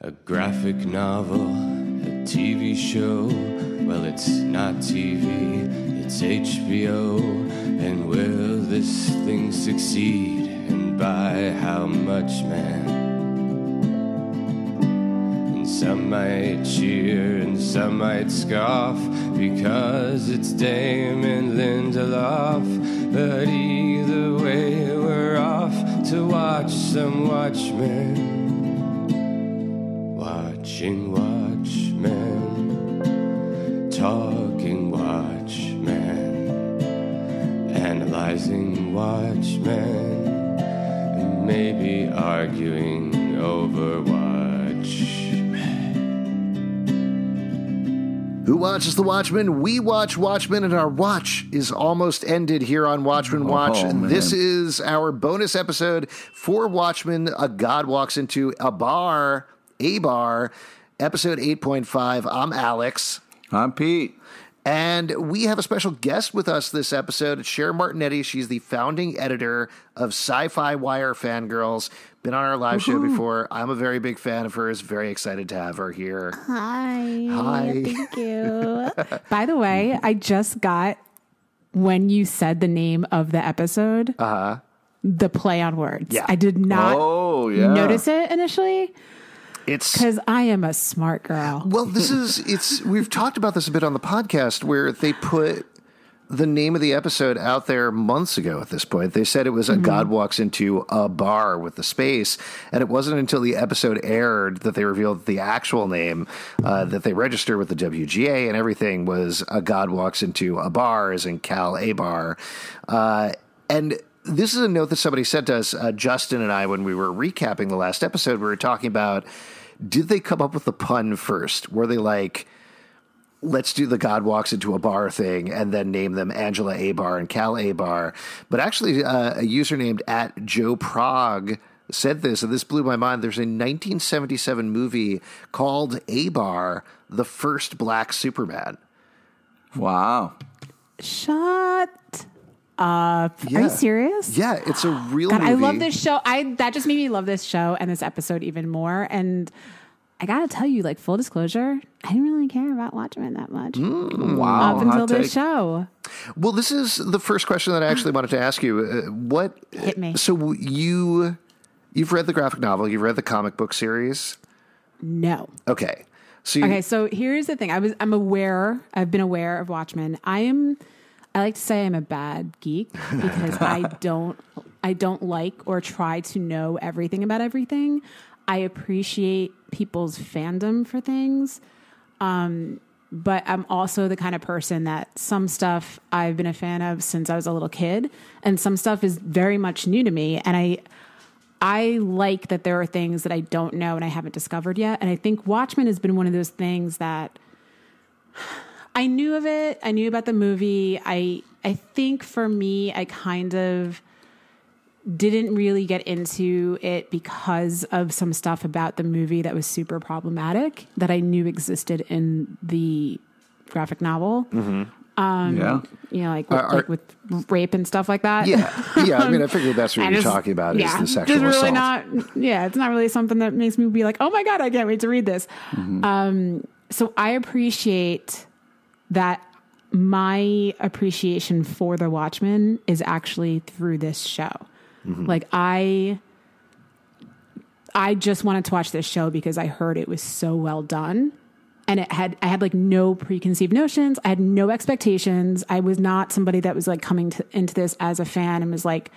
A graphic novel, a TV show. Well, it's not TV, it's HBO. And will this thing succeed? And by how much, man? And some might cheer and some might scoff because it's Damon Lindelof. But either way, we're off to watch some Watchmen. Watching Watchmen, talking Watchmen, analyzing Watchmen, and maybe arguing over Watchmen. Who watches the Watchmen? We watch Watchmen, and our watch is almost ended here on Watchmen Watch. And this is our bonus episode for Watchmen, A God Walks Into Abar, episode 8.5. I'm Alex. I'm Pete. And we have a special guest with us this episode. It's Cher Martinetti. She's the founding editor of SYFY Wire Fangrrls. Been on our live show before. I'm a very big fan of hers. Very excited to have her here. Hi. Thank you. By the way, I just got, when you said the name of the episode, the play on words. Yeah. I did not notice it initially. It's because I am a smart girl. Well, we've talked about this a bit on the podcast where they put the name of the episode out there months ago at this point. They said it was A God Walks Into Abar with the space, and it wasn't until the episode aired that they revealed the actual name that they registered with the WGA and everything was A God Walks Into Abar, as in Cal Abar. And this is a note that somebody sent us, Justin and I, when we were recapping the last episode. We were talking about, did they come up with the pun first? Were they like, let's do the God Walks Into Abar thing and then name them Angela Abar and Cal Abar? But actually, a user named @JoeProg said this, and this blew my mind. There's a 1977 movie called Abar, The First Black Superman. Wow. Shut up. Yeah. Are you serious? Yeah, it's a real God, movie. I love this show. That just made me love this show and this episode even more. And I gotta tell you, like, full disclosure, I didn't really care about Watchmen that much. Wow. Up until this show. Well, this is the first question that I actually wanted to ask you. What hit me? So you've read the graphic novel, you've read the comic book series? No. Okay. So here's the thing. I've been aware of Watchmen. I like to say I'm a bad geek because I don't like or try to know everything about everything. I appreciate people's fandom for things. But I'm also the kind of person that some stuff I've been a fan of since I was a little kid, and some stuff is very much new to me. And I like that there are things that I don't know and I haven't discovered yet. And I think Watchmen has been one of those things that I knew of it. I knew about the movie. I think for me, I kind of didn't really get into it because of some stuff about the movie that was super problematic that I knew existed in the graphic novel. Like with rape and stuff like that. Yeah. I mean, I figured that's what you're talking about is the sexual assault. It's not really something that makes me be like, oh my God, I can't wait to read this. So I appreciate that my appreciation for the Watchmen is actually through this show. Like I just wanted to watch this show because I heard it was so well done, and I had like no preconceived notions. I had no expectations. I was not somebody that was like coming into this as a fan and was like,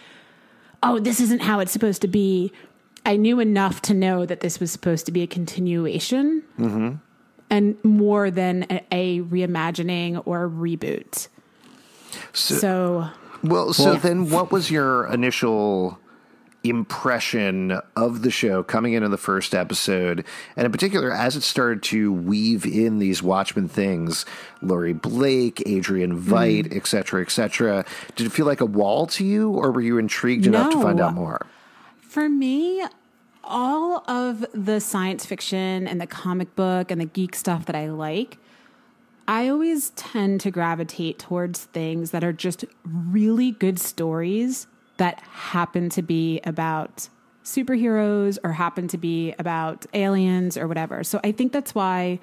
oh, this isn't how it's supposed to be. I knew enough to know that this was supposed to be a continuation. And more than a reimagining or a reboot. So then what was your initial impression of the show coming into the first episode? And in particular, as it started to weave in these Watchmen things, Laurie Blake, Adrian Veidt, et cetera, did it feel like a wall to you, or were you intrigued enough to find out more? For me, all of the science fiction and the comic book and the geek stuff that I like, I always tend to gravitate towards things that are just really good stories that happen to be about superheroes or happen to be about aliens or whatever. So I think that's why,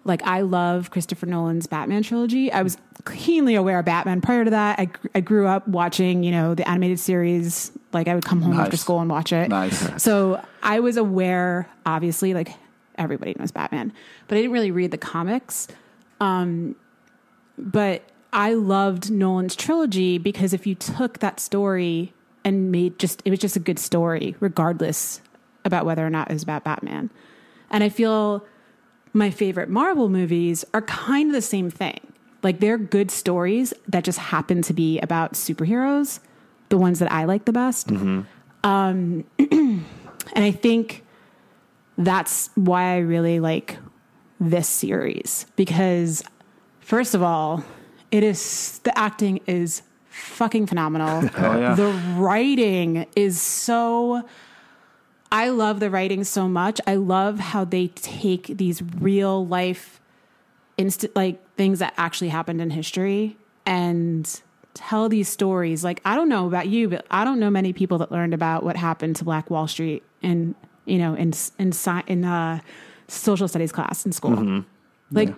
like, I love Christopher Nolan's Batman trilogy. I was keenly aware of Batman prior to that. I grew up watching, the animated series. Like, I would come home after school and watch it. Nice. So I was aware, obviously, like everybody knows Batman, but I didn't really read the comics. But I loved Nolan's trilogy because if you took that story and it was just a good story, regardless about whether or not it was about Batman. And I feel my favorite Marvel movies are kind of the same thing. Like, they're good stories that just happen to be about superheroes, the ones that I like the best. Mm-hmm. And I think that's why I really like this series, because first of all, the acting is fucking phenomenal. Oh, yeah. The writing is I love the writing so much. I love how they take these real life things that actually happened in history and tell these stories. Like, I don't know about you, but I don't know many people that learned about what happened to Black Wall Street in social studies class in school. Mm-hmm.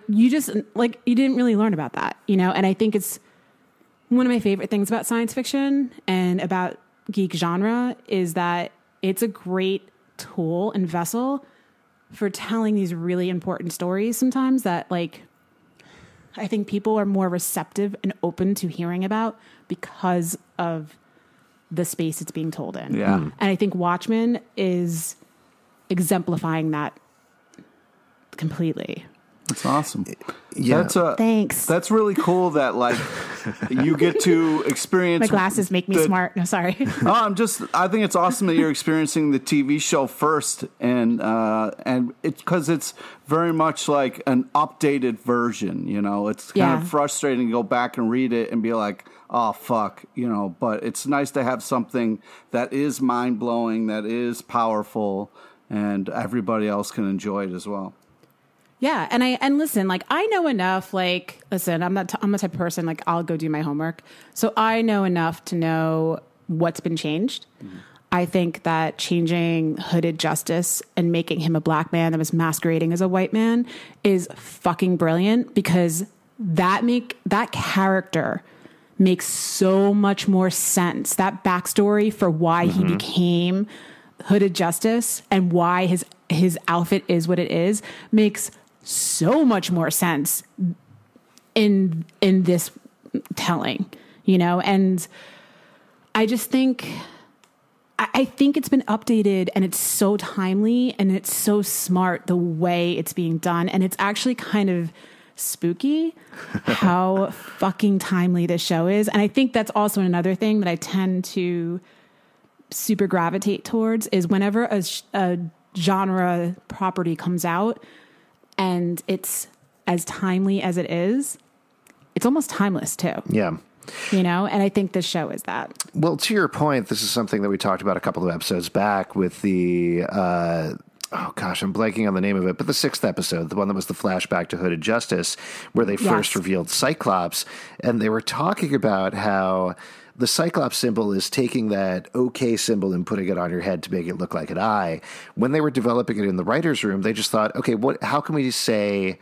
You didn't really learn about that, and I think it's one of my favorite things about science fiction and about geek genre is that it's a great tool and vessel for telling these really important stories sometimes that, like, I think people are more receptive and open to hearing about because of the space it's being told in. Yeah. And I think Watchmen is exemplifying that completely. That's awesome. Yeah. Thanks. That's really cool that, like, you get to experience. My glasses make me smart. No, sorry. I think it's awesome that you're experiencing the TV show first, and because it's very much like an updated version. It's kind of frustrating to go back and read it and be like, oh fuck, But it's nice to have something that is mind blowing, that is powerful, and everybody else can enjoy it as well. Yeah. And listen, like, I know enough, like, listen, I'm the type of person, like, I'll go do my homework. So I know enough to know what's been changed. Mm-hmm. I think that changing Hooded Justice and making him a black man that was masquerading as a white man is fucking brilliant, because that character makes so much more sense. That backstory for why he became Hooded Justice and why his outfit is what it is makes so much more sense in this telling, and I just think I think it's been updated, and it's so timely and it's so smart the way it's being done, and it's actually kind of spooky how fucking timely this show is. And I think that's also another thing that I tend to super gravitate towards is whenever a genre property comes out and it's as timely as it is, it's almost timeless too. Yeah. And I think this show is that. Well, to your point, this is something that we talked about a couple of episodes back with the, I'm blanking on the name of it, but the 6th episode, the one that was the flashback to Hooded Justice, where they first revealed Cyclops, and they were talking about how the Cyclops symbol is taking that OK symbol and putting it on your head to make it look like an eye. When they were developing it in the writer's room, they just thought, okay, how can we say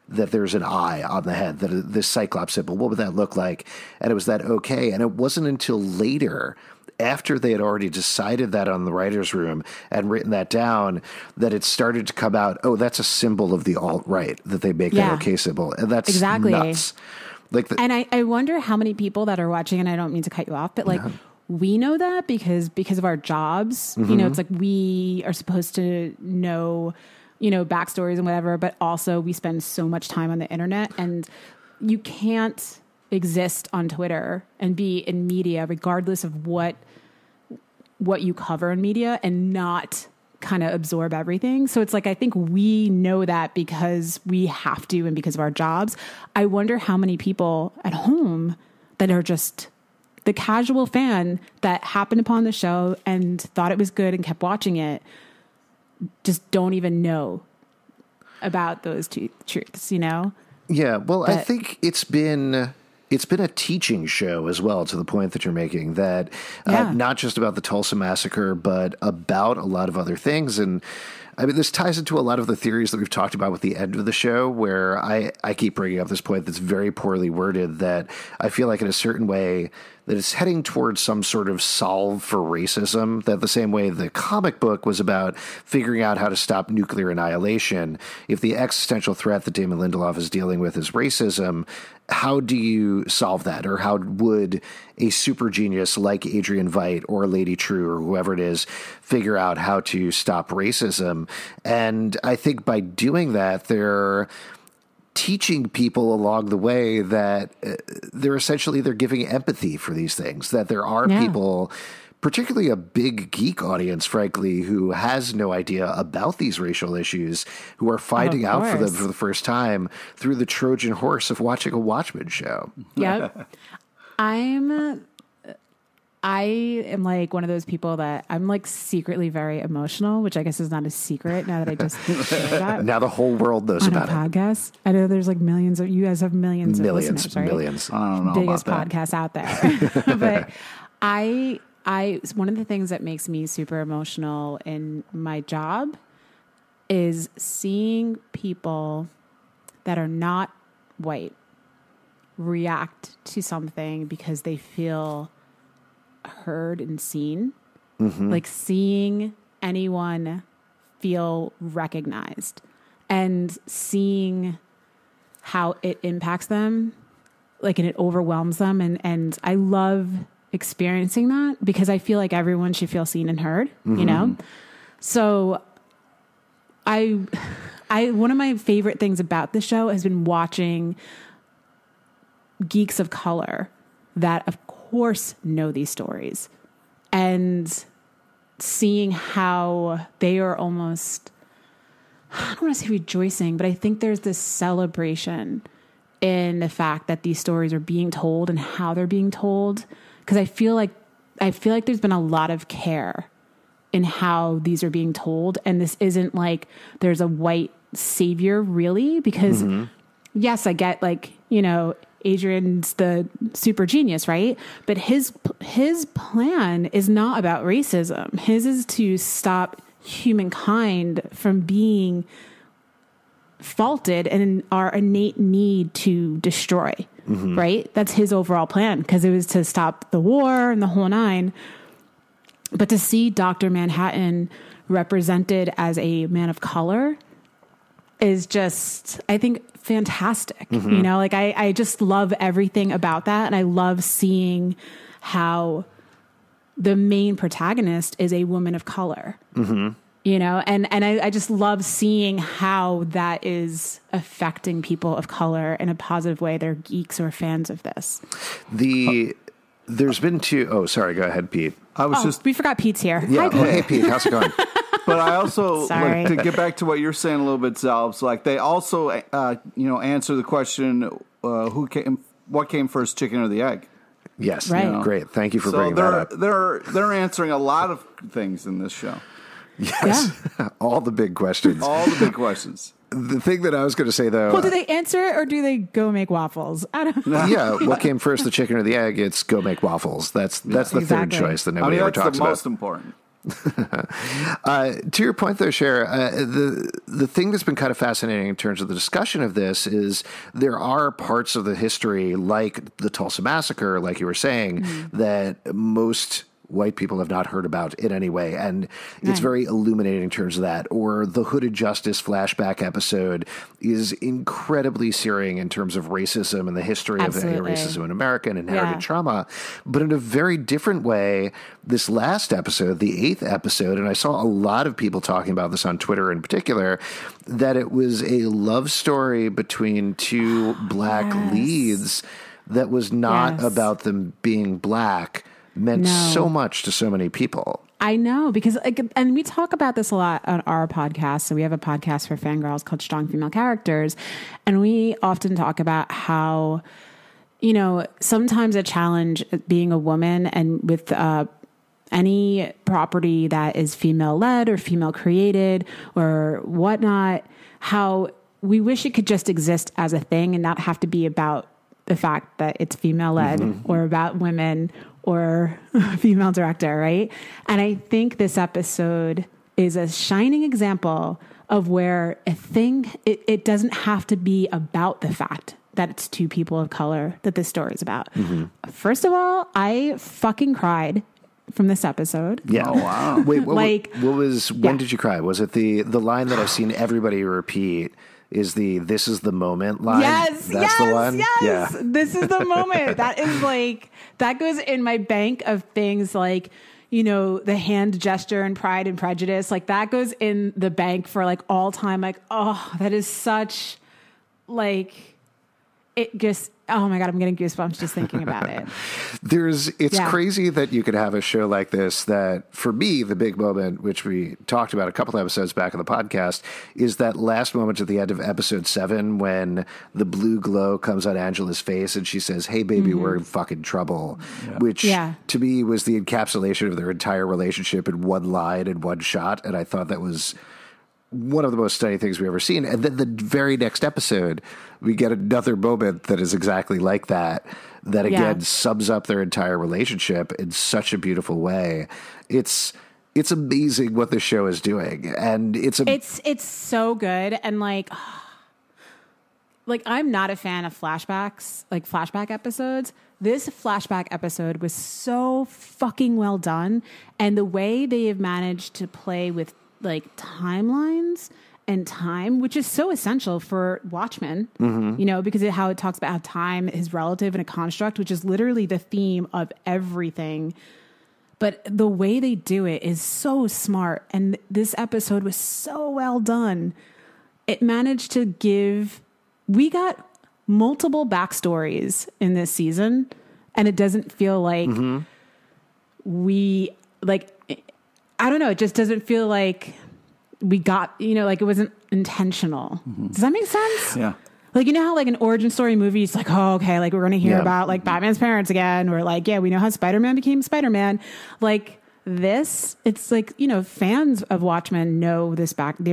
that there's an eye on the head, that this Cyclops symbol, what would that look like? And it was that OK. And it wasn't until later, after they had already decided that on the writer's room and written that down, that it started to come out, oh, that's a symbol of the alt-right, that they make that OK symbol. And that's exactly nuts. And I wonder how many people that are watching, and I don't mean to cut you off, but we know that because of our jobs. Mm-hmm. It's like we are supposed to know, backstories and whatever, but also we spend so much time on the internet, and you can't exist on Twitter and be in media, regardless of what you cover in media, and not kind of absorb everything. So it's like, I think we know that because we have to and because of our jobs. I wonder how many people at home that are just the casual fan that happened upon the show and thought it was good and kept watching it, just don't even know about those two truths, Yeah, well, I think it's been it's been a teaching show as well, to the point that you're making, that not just about the Tulsa Massacre, but about a lot of other things. And I mean, this ties into a lot of the theories that we've talked about with the end of the show, where I keep bringing up this point that's very poorly worded, that I feel like in a certain way that it's heading towards some sort of solve for racism, that the same way the comic book was about figuring out how to stop nuclear annihilation, if the existential threat that Damon Lindelof is dealing with is racism, how do you solve that? Or how would a super genius like Adrian Veidt or Lady True or whoever it is figure out how to stop racism? And I think by doing that, they're teaching people along the way that they're giving empathy for these things, that there are people, particularly a big geek audience, frankly, who has no idea about these racial issues, who are finding out for them for the first time through the Trojan horse of watching a Watchmen show. Yep. I am like one of those people that I'm like secretly very emotional, which I guess is not a secret now that I just shared that. Now the whole world knows about it. Podcast. I know there's like millions of, you guys have millions of listeners, right? Millions. I don't know biggest about podcast out there. But one of the things that makes me super emotional in my job is seeing people that are not white react to something because they feel heard and seen. Like seeing anyone feel recognized and seeing how it impacts them, like, and it overwhelms them. And I love experiencing that because I feel like everyone should feel seen and heard, you know? So one of my favorite things about the show has been watching geeks of color that of course know these stories and seeing how they are almost, I don't want to say rejoicing, but I think there's this celebration in the fact that these stories are being told and how they're being told. Because I feel like there's been a lot of care in how these are being told. And this isn't like there's a white savior really, because yes, I get, like, you know, Adrian's the super genius, right? But his plan is not about racism. His is to stop humankind from being faulted and our innate need to destroy, right? That's his overall plan, because it was to stop the war and the whole nine. But to see Dr. Manhattan represented as a man of color is just, I think, fantastic. You know, like I just love everything about that. And I love seeing how the main protagonist is a woman of color, you know, and I just love seeing how that is affecting people of color in a positive way. They're geeks or fans of this. There's been two. Oh, sorry. Go ahead, Pete. We forgot Pete's here. Yeah. Hey, Pete, how's it going? But I also, like, to get back to what you're saying a little bit, Zalbs, like they also, answer the question, what came first, chicken or the egg? Yes. Right. You know? Great. Thank you for bringing that up. They're answering a lot of things in this show. Yes. Yeah. All the big questions. All the big questions. The thing that I was going to say, though... Well, do they answer it or do they go make waffles? I don't know. Yeah, what came first, the chicken or the egg? It's go make waffles. That's the third choice that nobody ever talks about. That's the most important. To your point, though, Cher, the thing that's been kind of fascinating in terms of the discussion of this is there are parts of the history, like the Tulsa Massacre, like you were saying, that most white people have not heard about in any way. And it's very illuminating in terms of that. Or the Hooded Justice flashback episode is incredibly searing in terms of racism and the history of racism in America and inherited trauma. But in a very different way, this last episode, the 8th episode, and I saw a lot of people talking about this on Twitter in particular, that it was a love story between two black leads that was not about them being black, meant so much to so many people. I know, because, and we talk about this a lot on our podcast. So we have a podcast for Fangrrls called Strong Female Characters. And we often talk about how, you know, sometimes a challenge being a woman and with any property that is female led or female created or whatnot, how we wish it could just exist as a thing and not have to be about the fact that it's female led or about women or female director, right? And I think this episode is a shining example of where a thing, it doesn't have to be about the fact that it's two people of color that this story is about. First of all, I fucking cried from this episode. Yeah. Oh, wow. Wait, when did you cry? Was it the line that I've seen everybody repeat is this is the moment line? Yes. That's the one? Yes. Yeah. This is the moment. That is like, that goes in my bank of things like, the hand gesture and Pride and Prejudice. Like that goes in the bank for like all time. Like, oh, that is such like, it just, oh my God, I'm getting goosebumps just thinking about it. It's crazy that you could have a show like this that, for me, the big moment, which we talked about a couple episodes back in the podcast, is that last moment at the end of episode 7 when the blue glow comes on Angela's face and she says, "Hey, baby, we're in fucking trouble," which to me was the encapsulation of their entire relationship in one line and one shot. And I thought that was one of the most stunning things we've ever seen. And then the very next episode, we get another moment that is exactly like that again sums up their entire relationship in such a beautiful way. It's amazing what the show is doing. And it's so good. And like I'm not a fan of flashbacks, like flashback episodes. This flashback episode was so fucking well done. And the way they have managed to play with like timelines and time, which is so essential for Watchmen, because of how it talks about how time is relative and a construct, which is literally the theme of everything. But the way they do it is so smart. And this episode was so well done. It managed to we got multiple backstories in this season, and it doesn't feel like I don't know. It just doesn't feel like we got, like it wasn't intentional. Does that make sense? Yeah. Like, how like an origin story movie is like, oh, okay, like we're going to hear about like Batman's parents again. Or like, we know how Spider-Man became Spider-Man. Like this, it's like, fans of Watchmen know their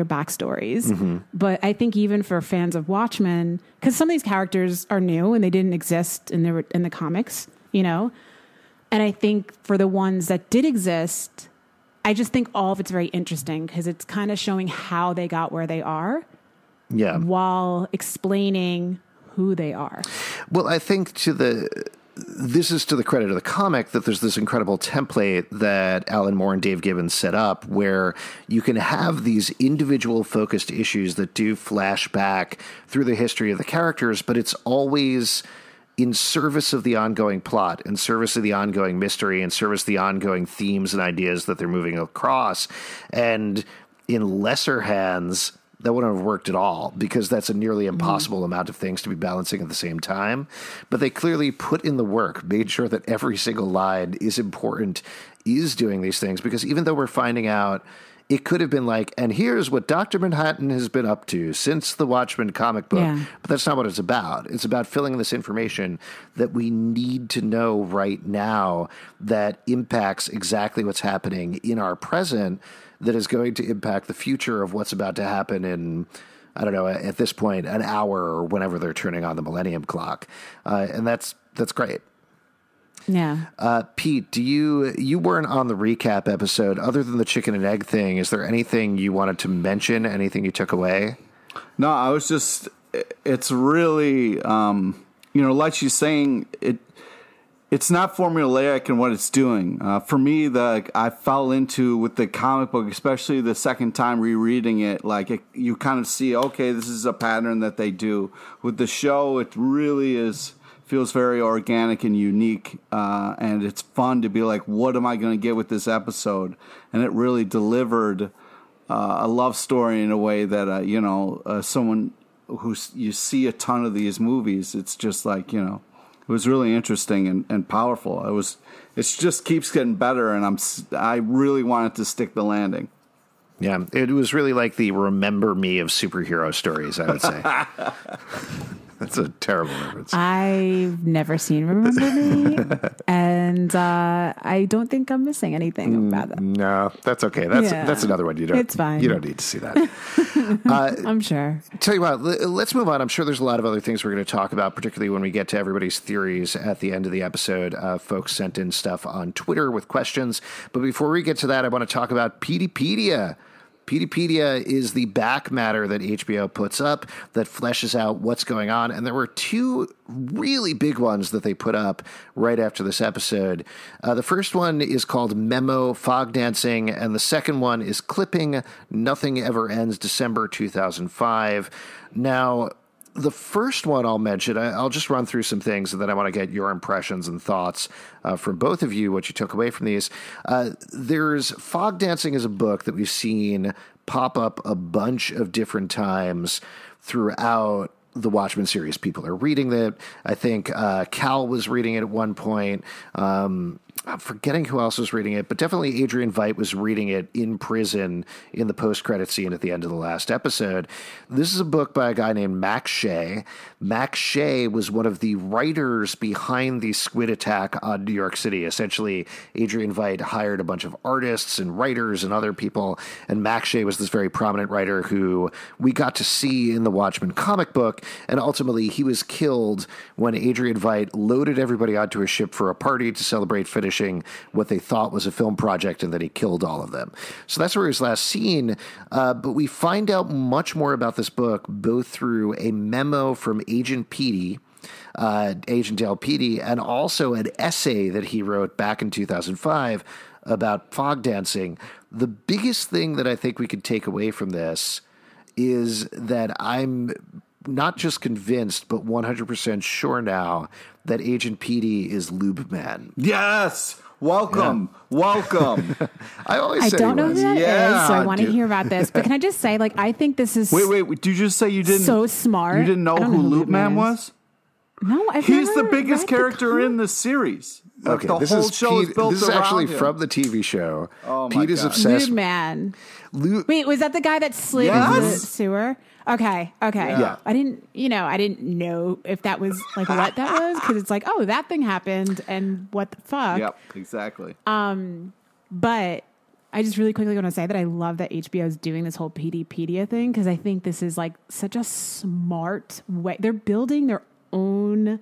backstories. But I think even for fans of Watchmen, because some of these characters are new and they didn't exist in the comics, and I think for the ones that did exist, I just think all of it's very interesting because it's kind of showing how they got where they are while explaining who they are. Well, I think this is to the credit of the comic that there's this incredible template that Alan Moore and Dave Gibbons set up where you can have these individual focused issues that do flash back through the history of the characters, but it's always in service of the ongoing plot, in service of the ongoing mystery, in service of the ongoing themes and ideas that they're moving across. And in lesser hands, that wouldn't have worked at all because that's a nearly impossible amount of things to be balancing at the same time. But they clearly put in the work, made sure that every single line is important, is doing these things, because even though we're finding out, it could have been like, and here's what Dr. Manhattan has been up to since the Watchmen comic book. Yeah. But that's not what it's about. It's about filling in this information that we need to know right now that impacts exactly what's happening in our present, that is going to impact the future of what's about to happen in, I don't know, at this point, an hour or whenever they're turning on the Millennium Clock. And that's great. Yeah. Pete, you weren't on the recap episode. Other than the chicken and egg thing, is there anything you wanted to mention? Anything you took away? No, I was just, it's really, like she's saying, it's not formulaic in what it's doing. For me, I fell into with the comic book, especially the second time rereading it, you kind of see, okay, this is a pattern that they do. With the show, it really feels very organic and unique, and it's fun to be like, what am I going to get with this episode? And it really delivered a love story in a way that, someone who you see a ton of these movies, it's just like, it was really interesting and powerful. It just keeps getting better, and I really wanted to stick the landing. Yeah, it was really like the Remember Me of superhero stories, I would say. That's a terrible reference. I've never seen Remember Me, and I don't think I'm missing anything about that. No, that's okay. That's another one. It's fine. You don't need to see that. I'm sure. Tell you what, let's move on. I'm sure there's a lot of other things we're going to talk about, particularly when we get to everybody's theories at the end of the episode. Folks sent in stuff on Twitter with questions. But before we get to that, I want to talk about Peteypedia. Peteypedia is the back matter that HBO puts up that fleshes out what's going on. And there were two really big ones that they put up right after this episode. The first one is called Memo Fogdancing, and the second one is Clipping Nothing Ever Ends December 2005. Now, the first one I'll mention, I'll just run through some things, and then I want to get your impressions and thoughts from both of you, what you took away from these. There's Fogdancing is a book that we've seen pop up a bunch of different times throughout the Watchmen series. People are reading it. I think Cal was reading it at one point. I'm forgetting who else was reading it, but definitely Adrian Veidt was reading it in prison in the post-credit scene at the end of the last episode. This is a book by a guy named Max Shea. Max Shea was one of the writers behind the squid attack on New York City. Essentially, Adrian Veidt hired a bunch of artists and writers and other people, and Max Shea was this very prominent writer who we got to see in the Watchmen comic book, and ultimately he was killed when Adrian Veidt loaded everybody onto a ship for a party to celebrate finishing what they thought was a film project, and then he killed all of them. So that's where he was last seen. But we find out much more about this book, both through a memo from Agent Petey, Agent Dale Petey, and also an essay that he wrote back in 2005 about Fogdancing. The biggest thing that I think we could take away from this is that I'm not just convinced, but 100% sure now that Agent Petey is Lube Man. Yes! Welcome. Yeah. Welcome. I always say don't know who that is, so I want to hear about this. But can I just say, I think this is Wait, did you just say you didn't so smart? You didn't know who Lube Man was? No, He's the biggest character in the series. Okay, the whole show is built around him. This is actually from the TV show. Oh my Pete is obsessed. Lube Man. Wait, was that the guy that slid into the sewer? Okay. Yeah. I didn't know if that was what that was, because it's that thing happened and what the fuck. Yep, exactly. But I just really quickly want to say that I love that HBO is doing this whole Peteypedia thing, because I think this is such a smart way. They're building their own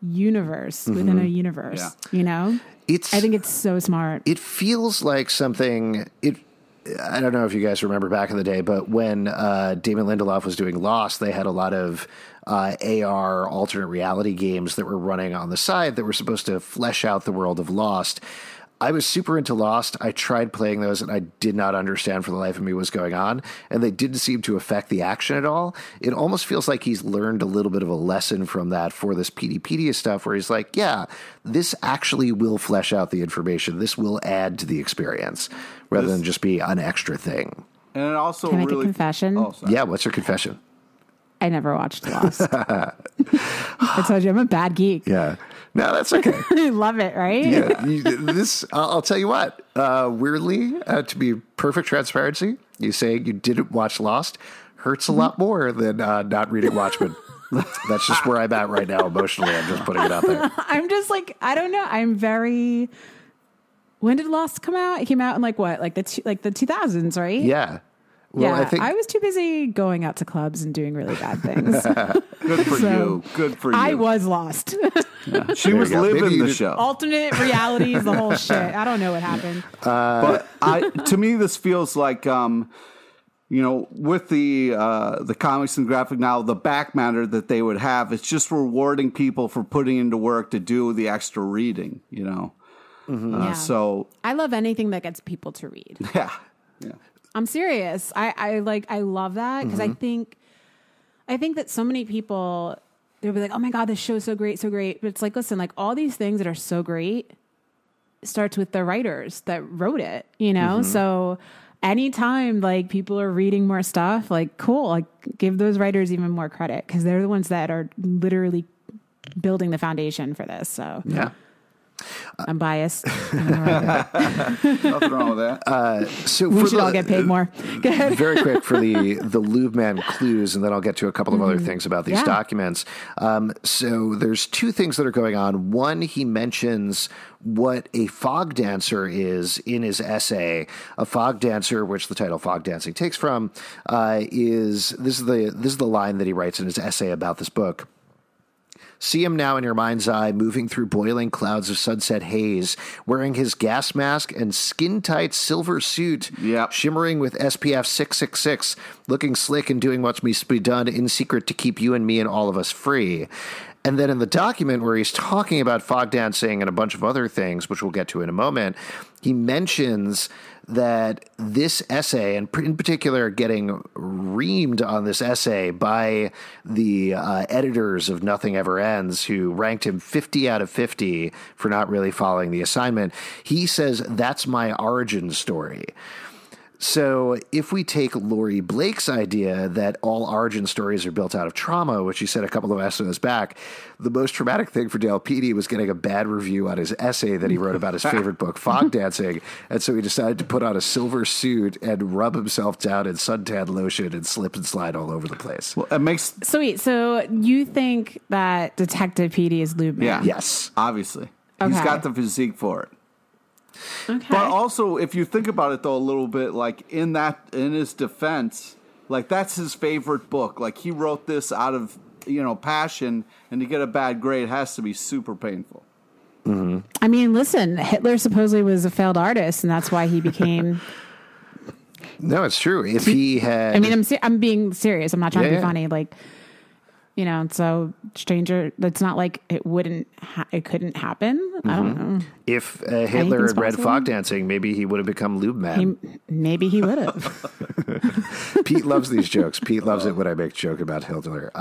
universe within a universe. Yeah. I think it's so smart. It feels like something. I don't know if you guys remember back in the day, but when Damon Lindelof was doing Lost, they had a lot of AR alternate reality games that were running on the side that were supposed to flesh out the world of Lost. I was super into Lost. I tried playing those, and I did not understand for the life of me what was going on, and they didn't seem to affect the action at all. It almost feels like he's learned a little bit of a lesson from that for this Peteypedia stuff, where he's like, yeah, this actually will flesh out the information. This will add to the experience, rather than just be an extra thing. And it also Can I make a confession? Oh, yeah, what's your confession? I never watched Lost. I told you, I'm a bad geek. Yeah. No, that's okay. I love it, right? Yeah. I'll tell you what, weirdly, to be perfect transparency, you saying you didn't watch Lost hurts a lot more than not reading Watchmen. That's just where I'm at right now emotionally. I'm just putting it out there. I'm just I don't know. I'm very... When did Lost come out? It came out in the 2000s, right? Yeah. Well, yeah, I was too busy going out to clubs and doing really bad things. Good for you. Good for you. I was lost. Yeah. She was living the show. Alternate realities, the whole shit. I don't know what happened. But to me, this feels like, with the comics and graphic novel, the back matter that they would have, it's just rewarding people for putting into work to do the extra reading, Yeah. So I love anything that gets people to read. Yeah. I'm serious. I love that, because I think that so many people, they'll be like, oh my God, this show's so great. But it's listen, all these things that are so great starts with the writers that wrote it, So anytime people are reading more stuff, cool, give those writers even more credit, because they're the ones that are literally building the foundation for this. So yeah. I'm biased. Nothing wrong with that. So we should all get paid more. Go ahead. Very quick for the Lube Man clues, and then I'll get to a couple of other things about these documents. So there's two things that are going on. One, he mentions what a fog dancer is in his essay. A fog dancer, which the title Fogdancing takes from, is the line that he writes in his essay about this book. See him now in your mind's eye, moving through boiling clouds of sunset haze, wearing his gas mask and skin-tight silver suit, shimmering with SPF 666, looking slick and doing what must be done in secret to keep you and me and all of us free. And then in the document where he's talking about fog dancing and a bunch of other things, which we'll get to in a moment, he mentions that this essay, and in particular getting reamed on this essay by the editors of Nothing Ever Ends, who ranked him 50 out of 50 for not really following the assignment, he says, that's my origin story. So if we take Laurie Blake's idea that all origin stories are built out of trauma, which he said a couple of episodes back, the most traumatic thing for Dale Petey was getting a bad review on his essay that he wrote about his favorite book, Fogdancing. And so he decided to put on a silver suit and rub himself down in suntan lotion and slip and slide all over the place. Well, it makes... So wait, so you think that Detective Petey is Lube Man? Yeah. Yes. Obviously. Okay. He's got the physique for it. Okay. But also, if you think about it, though, a little bit, like, in his defense, like, that's his favorite book. Like, he wrote this out of, passion, and to get a bad grade has to be super painful. Mm-hmm. I mean, listen, Hitler supposedly was a failed artist, and that's why he became... No, it's true. If he had... I mean, I'm being serious. I'm not trying to be funny. Like... so stranger, it's not like it couldn't happen. Mm-hmm. I don't know. If Hitler had read Fogdancing, maybe he would have become Lube Man. Maybe he would have. Pete loves these jokes. Pete loves it when I make a joke about Hitler.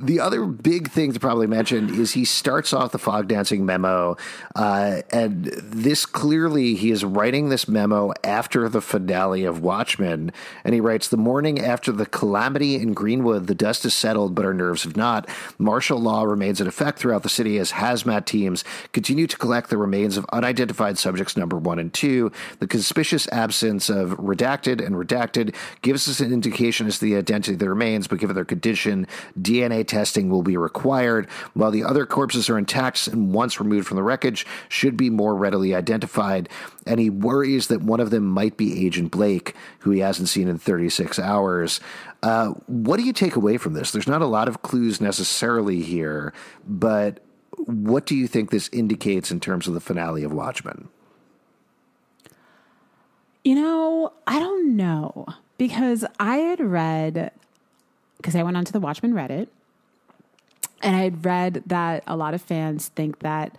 The other big thing to probably mention is he starts off the Fogdancing memo, and this clearly, he is writing this memo after the finale of Watchmen, and he writes, the morning after the calamity in Greenwood, the dust has settled, but our nerves have not. Martial law remains in effect throughout the city as hazmat teams continue to collect the remains of unidentified subjects number 1 and 2. The conspicuous absence of redacted and redacted gives us an indication as to the identity of the remains, but given their condition, DNA testing will be required, while the other corpses are intact and once removed from the wreckage should be more readily identified. And he worries that one of them might be Agent Blake, who he hasn't seen in 36 hours. What do you take away from this? There's not a lot of clues necessarily here, but what do you think this indicates in terms of the finale of Watchmen? I don't know, because I had read, because I went onto the Watchmen Reddit, and I had read that a lot of fans think that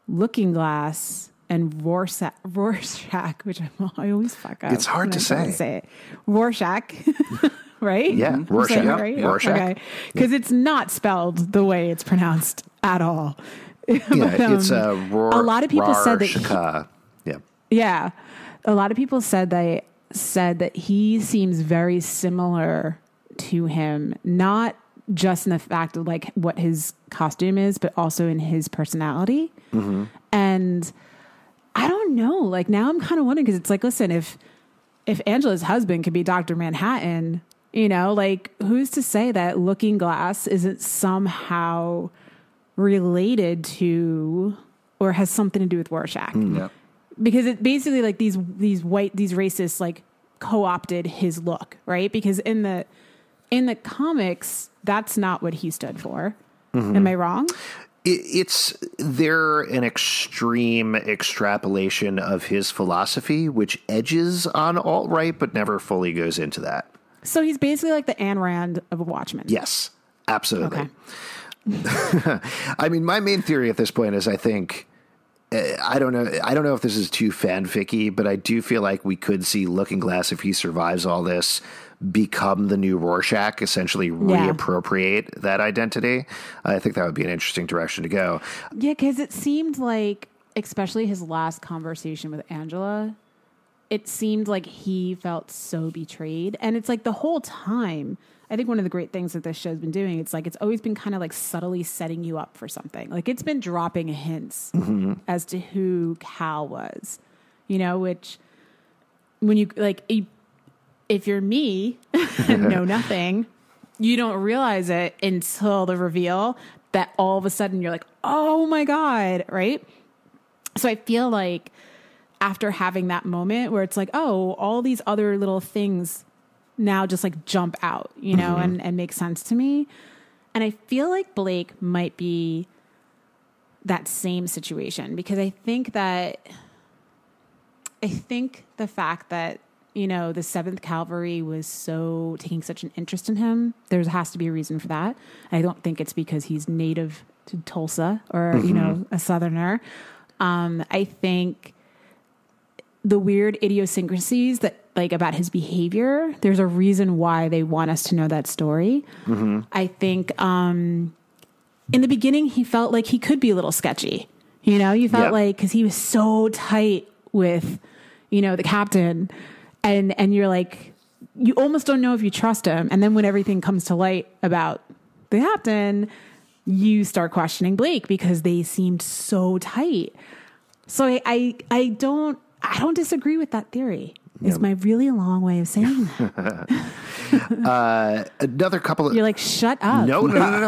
Looking Glass and Rorschach, which I always fuck up. It's hard to say. It. Rorschach, right? Yeah, Rorschach. Right? Rorschach. Okay, because it's not spelled the way it's pronounced at all. Yeah, but, it's a lot of people said that. Yeah, a lot of people said that he seems very similar to him, not just in the fact of like what his costume is, but also in his personality. Mm-hmm. And I don't know, like now I'm kind of wondering, because it's like, listen, if Angela's husband could be Dr. Manhattan, like who's to say that Looking Glass isn't somehow related to or has something to do with Rorschach? Yeah. Because it basically like these racists like co-opted his look, right? Because in the comics, that's not what he stood for. Mm-hmm. Am I wrong? They're an extreme extrapolation of his philosophy, which edges on alt-right, but never fully goes into that. So he's basically like the Ayn Rand of Watchmen. Yes, absolutely. Okay. I mean, my main theory at this point is I think, I don't know if this is too fanficky, but I do feel like we could see Looking Glass, if he survives all this, become the new Rorschach, essentially reappropriate that identity. I think that would be an interesting direction to go. Yeah, because it seemed like, especially his last conversation with Angela, it seemed like he felt so betrayed. And it's like the whole time, I think one of the great things that this show's been doing, it's like it's always been kind of like subtly setting you up for something. Like it's been dropping hints as to who Cal was, you know, which when you like, if you're me and know nothing, you don't realize it until the reveal that all of a sudden you're like, oh my God, right? So I feel like after having that moment where it's like, oh, all these other little things now just like jump out, you know, and make sense to me. And I feel like Blake might be that same situation because I think the fact that, you know, the 7th Cavalry was so taking such an interest in him, there has to be a reason for that. I don't think it's because he's native to Tulsa or, you know, a Southerner. I think the weird idiosyncrasies that like about his behavior, there's a reason why they want us to know that story. I think in the beginning, he felt like he could be a little sketchy. You know, you felt like because he was so tight with, you know, the captain, and you're like, you almost don't know if you trust him. And then when everything comes to light about the captain, you start questioning Blake because they seemed so tight. So I don't disagree with that theory. Is my really long way of saying that. Another couple of... You're like, shut up. No.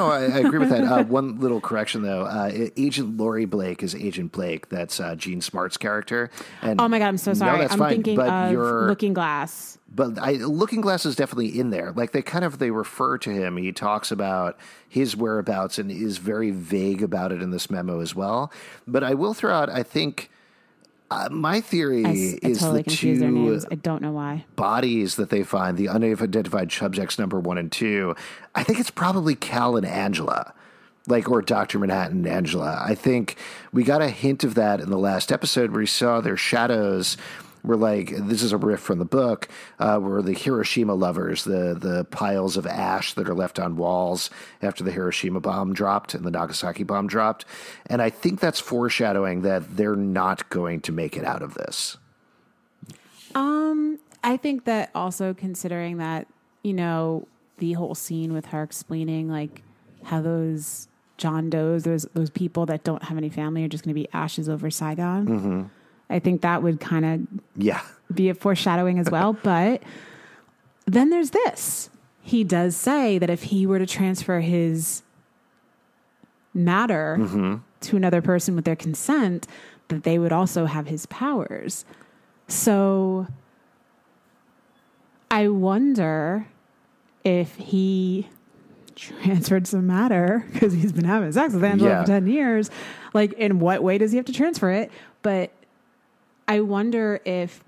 I agree with that. One little correction, though. Agent Laurie Blake is Agent Blake. That's Gene Smart's character. And oh, my God, I'm so sorry. I'm fine, thinking of Looking Glass. But Looking Glass is definitely in there. Like, they refer to him. He talks about his whereabouts and is very vague about it in this memo as well. But I will throw out, I think... my theory is totally the confused their two names. I don't know why. bodies that they find, the unidentified subjects number 1 and 2. I think it's probably Cal and Angela, or Dr. Manhattan and Angela. I think we got a hint of that in the last episode where we saw their shadows were like, this is a riff from the book, were the Hiroshima lovers, the piles of ash that are left on walls after the Hiroshima bomb dropped and the Nagasaki bomb dropped. And I think that's foreshadowing that they're not going to make it out of this. I think that also considering that, you know, the whole scene with her explaining like how those John Does, those people that don't have any family are just going to be ashes over Saigon. I think that would kind of be a foreshadowing as well. But then there's this. He does say that if he were to transfer his matter to another person with their consent, that they would also have his powers. So I wonder if he transferred some matter because he's been having sex with Angela for 10 years. Like, in what way does he have to transfer it? But I wonder if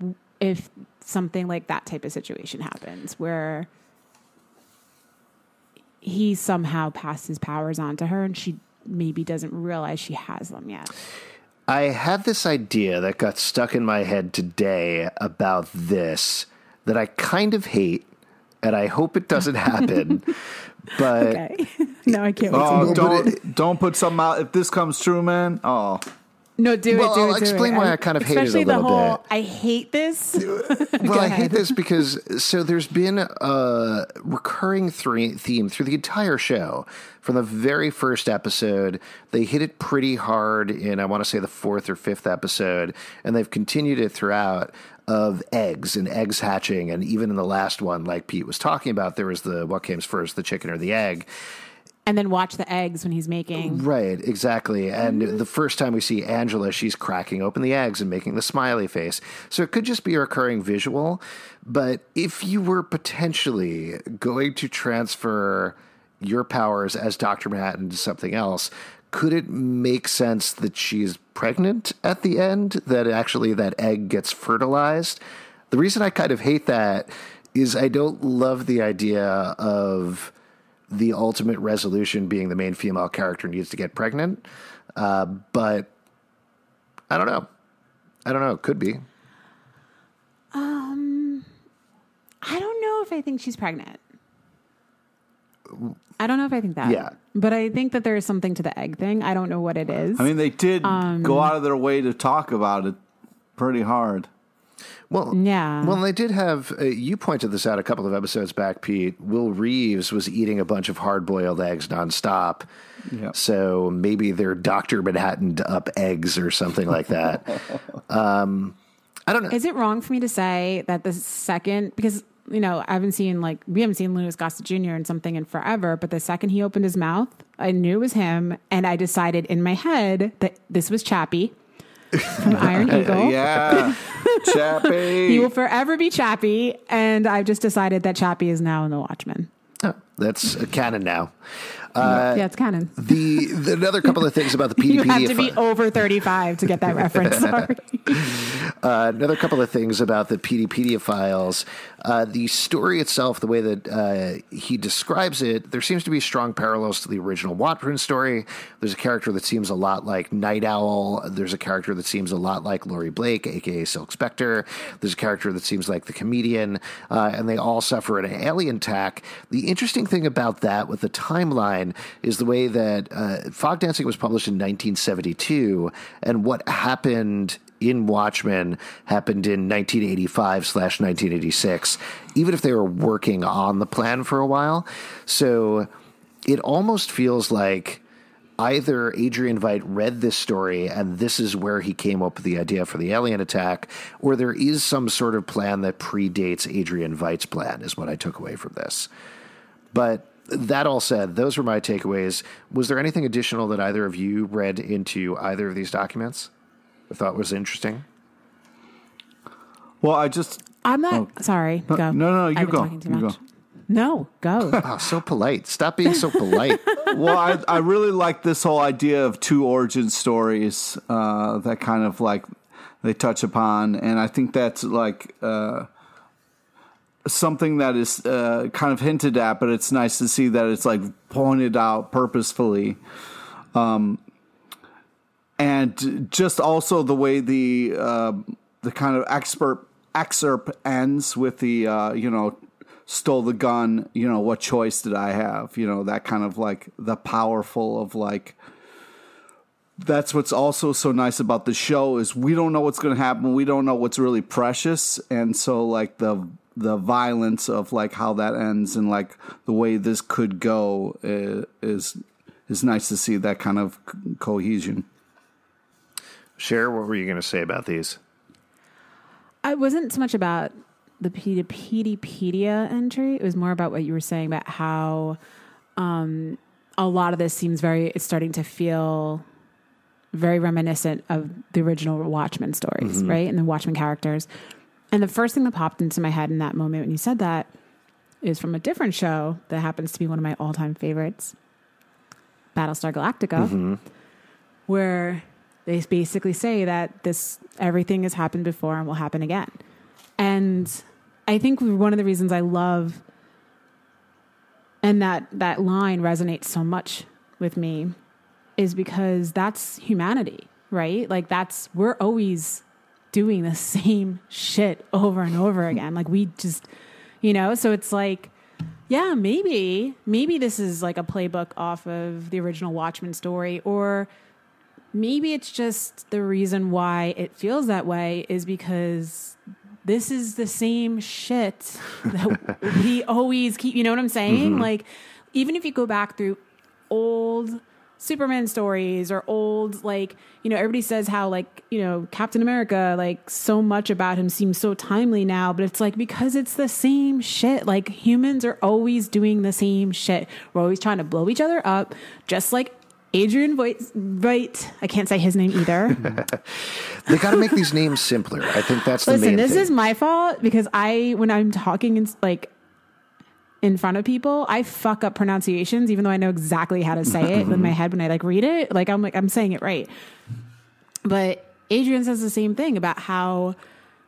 something like that type of situation happens where he somehow passed his powers on to her and she maybe doesn't realize she has them yet. I had this idea that got stuck in my head today about this that I kind of hate, and I hope it doesn't happen. But okay. No, I can't wait to don't put something out. If this comes true, man, no, do it. I'll explain why I kind of hate it a little bit. I hate this. Well, I hate this because there's been a recurring theme through the entire show. From the very first episode, they hit it pretty hard in, I want to say, the 4th or 5th episode, and they've continued it throughout, of eggs and eggs hatching. And even in the last one, like Pete was talking about, there was what came first, the chicken or the egg. And then watch the eggs when he's making. Right, exactly. And the first time we see Angela, she's cracking open the eggs and making the smiley face. So it could just be a recurring visual. But if you were potentially going to transfer your powers as Dr. Manhattan to something else, could it make sense that she's pregnant at the end, that actually that egg gets fertilized? The reason I kind of hate that is I don't love the idea of the ultimate resolution being the main female character needs to get pregnant. But I don't know. It could be. I don't know if I think she's pregnant. I don't know if I think that. Yeah. But I think that there is something to the egg thing. I don't know what it is. I mean, they did go out of their way to talk about it pretty hard. Well, yeah. Well, they did have, you pointed this out a couple of episodes back, Pete. Will Reeves was eating a bunch of hard-boiled eggs nonstop. Yep. So maybe they're Dr. Manhattan'd up eggs or something like that. I don't know. Is it wrong for me to say that the second, because, we haven't seen Louis Gossett Jr. in something in forever, but the second he opened his mouth, I knew it was him, and I decided in my head that this was Chappie from Iron Eagle. Yeah, Chappie. He will forever be Chappie, and I've just decided that Chappie is now in The Watchmen. Oh, that's canon now. Yeah, it's canon. The another couple of things about the Peteypedia. You have to be over 35 to get that reference. Sorry. Another couple of things about the Peteypedia files. The story itself, the way that he describes it, there seems to be strong parallels to the original Watchmen story. There's a character that seems a lot like Night Owl. There's a character that seems a lot like Laurie Blake, a.k.a. Silk Spectre. There's a character that seems like the comedian, and they all suffer an alien attack. The interesting thing about that with the timeline is the way that Fogdancing was published in 1972, and what happened in Watchmen happened in 1985/1986, even if they were working on the plan for a while. So it almost feels like either Adrian Veidt read this story and this is where he came up with the idea for the alien attack, or there is some sort of plan that predates Adrian Veidt's plan, is what I took away from this. But that all said, those were my takeaways. Was there anything additional that either of you read into either of these documents or thought was interesting? Well, I'm not... sorry, go. No, you I've been go. talking too You much. go. No, go. Oh, so polite. Stop being so polite. Well, I really like this whole idea of two origin stories that kind of like they touch upon. And I think that's like... something that is kind of hinted at, but it's nice to see that it's like pointed out purposefully. And just also the way the kind of excerpt ends with the, stole the gun, what choice did I have? That kind of like the powerful of like, that's what's also so nice about the show is we don't know what's going to happen. We don't know what's really precious. And so like the violence of like how that ends and like the way this could go is nice to see that kind of cohesion. Cher, what were you going to say about these? I wasn't so much about the Peteypedia entry. It was more about what you were saying about how a lot of this seems it's starting to feel very reminiscent of the original Watchmen stories, right? And the Watchmen characters. And the first thing that popped into my head in that moment when you said that is from a different show that happens to be one of my all-time favorites, Battlestar Galactica, where they basically say that everything has happened before and will happen again. And I think one of the reasons I love and that line resonates so much with me is because that's humanity, right? Like we're always doing the same shit over and over again. Like we just, so it's like, yeah, maybe this is like a playbook off of the original Watchmen story, or maybe it's just the reason why it feels that way is because this is the same shit that we always keep, you know what I'm saying? Like, even if you go back through old Superman stories or old, like, everybody says how, like, Captain America, like, so much about him seems so timely now, but it's like, because it's the same shit. Like, humans are always doing the same shit. We're always trying to blow each other up, just like Adrian Veidt. I can't say his name either. They got to make these names simpler. I think that's the main thing. Listen, this is my fault because when I'm talking in front of people, I fuck up pronunciations, even though I know exactly how to say it in my head when I read it. I'm saying it right. But Adrian says the same thing about how,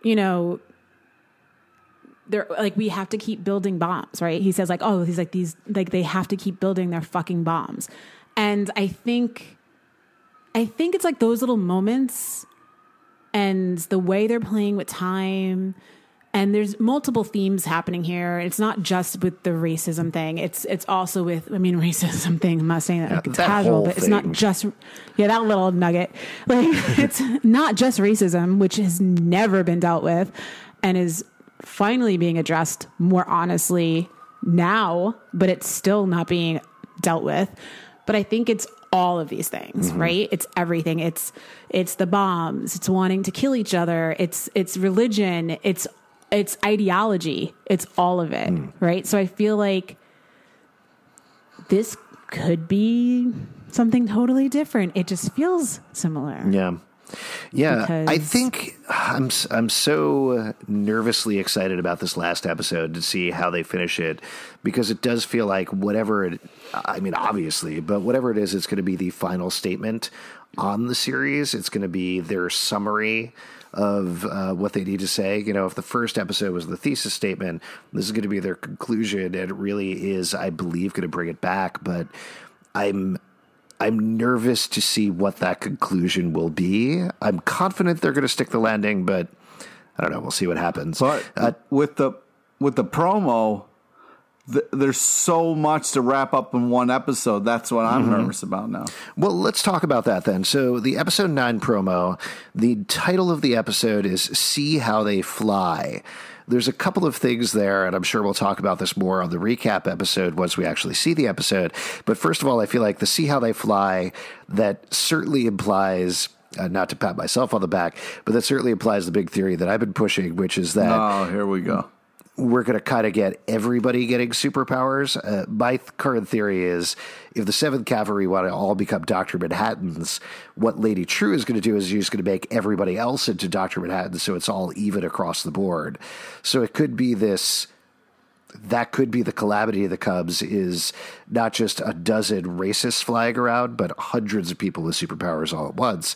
they're like, we have to keep building bombs, right? He says they have to keep building their fucking bombs. And I think it's like those little moments and the way they're playing with time And there's multiple themes happening here. It's not just with the racism thing. It's also with, racism thing. I'm not saying that like it's casual, but it's not just, that little nugget. Like, it's not just racism, which has never been dealt with and is finally being addressed more honestly now, but it's still not being dealt with. But I think it's all of these things, right? It's everything. It's the bombs. It's wanting to kill each other. It's religion. It's ideology. It's all of it, right? So I feel like this could be something totally different. It just feels similar. Yeah. I think I'm so nervously excited about this last episode to see how they finish it, because it does feel like obviously, but whatever it is, it's going to be the final statement on the series. It's going to be their summary of what they need to say. If the first episode was the thesis statement, this is going to be their conclusion, and it really is, I believe, going to bring it back. But I'm nervous to see what that conclusion will be. I'm confident they're going to stick the landing, but I don't know. We'll see what happens. But with the promo, there's so much to wrap up in one episode. That's what I'm nervous about now. Well, let's talk about that then. So the episode 9 promo, the title of the episode is See How They Fly. There's a couple of things there, and I'm sure we'll talk about this more on the recap episode once we actually see the episode. But first of all, I feel like the See How They Fly, that certainly implies, not to pat myself on the back, but that certainly implies the big theory that I've been pushing, which is that... Oh, here we go. We're going to kind of get everybody getting superpowers. My current theory is if the 7th Cavalry want to all become Dr. Manhattans, what Lady True is going to do is she's going to make everybody else into Dr. Manhattan, so it's all even across the board. So it could be this... That could be the calamity of the Cubs, is not just a dozen racists flying around, but hundreds of people with superpowers all at once.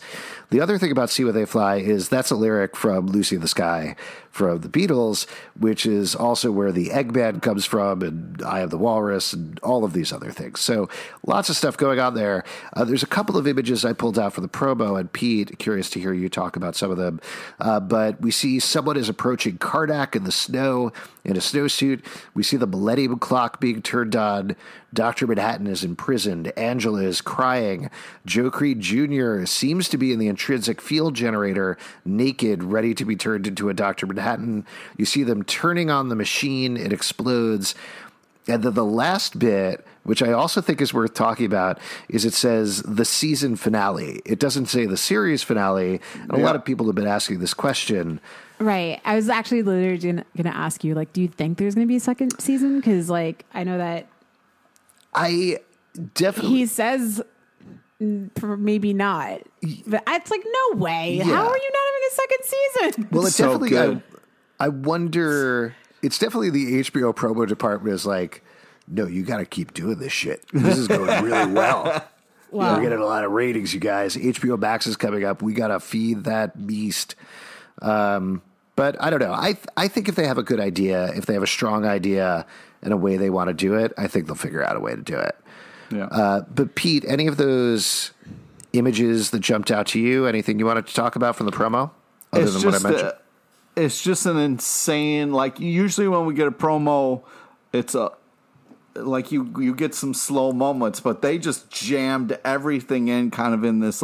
The other thing about See Where They Fly is that's a lyric from Lucy in the Sky from the Beatles, which is also where the Eggman comes from, and Eye of the Walrus, and all of these other things. So lots of stuff going on there. There's a couple of images I pulled out for the promo, and Pete, curious to hear you talk about some of them. But we see someone is approaching Karnak in the snow in a snowsuit. We see the Millennium Clock being turned on. Dr. Manhattan is imprisoned. Angela is crying. Joe Creed Jr. seems to be in the intrinsic field generator, naked, ready to be turned into a Dr. Manhattan. You see them turning on the machine. It explodes. And then the last bit, which I also think is worth talking about, is it says the season finale. It doesn't say the series finale. And a lot of people have been asking this question. Right. I was actually literally going to ask you, do you think there's going to be a second season? Because, I know that... I definitely... He says maybe not. But it's no way. Yeah. How are you not having a second season? Well, it's so definitely... Good. I wonder... It's definitely the HBO promo department is no, you got to keep doing this shit. This is going really well. Wow. We're getting a lot of ratings, you guys. HBO Max is coming up. We got to feed that beast. But I don't know. I think if they have a good idea, if they have a strong idea and a way they want to do it, I think they'll figure out a way to do it. Yeah. But Pete, any of those images that jumped out to you? Anything you wanted to talk about from the promo other than what I mentioned? It's just an insane, usually when we get a promo, it's you get some slow moments, but they just jammed everything in kind of in this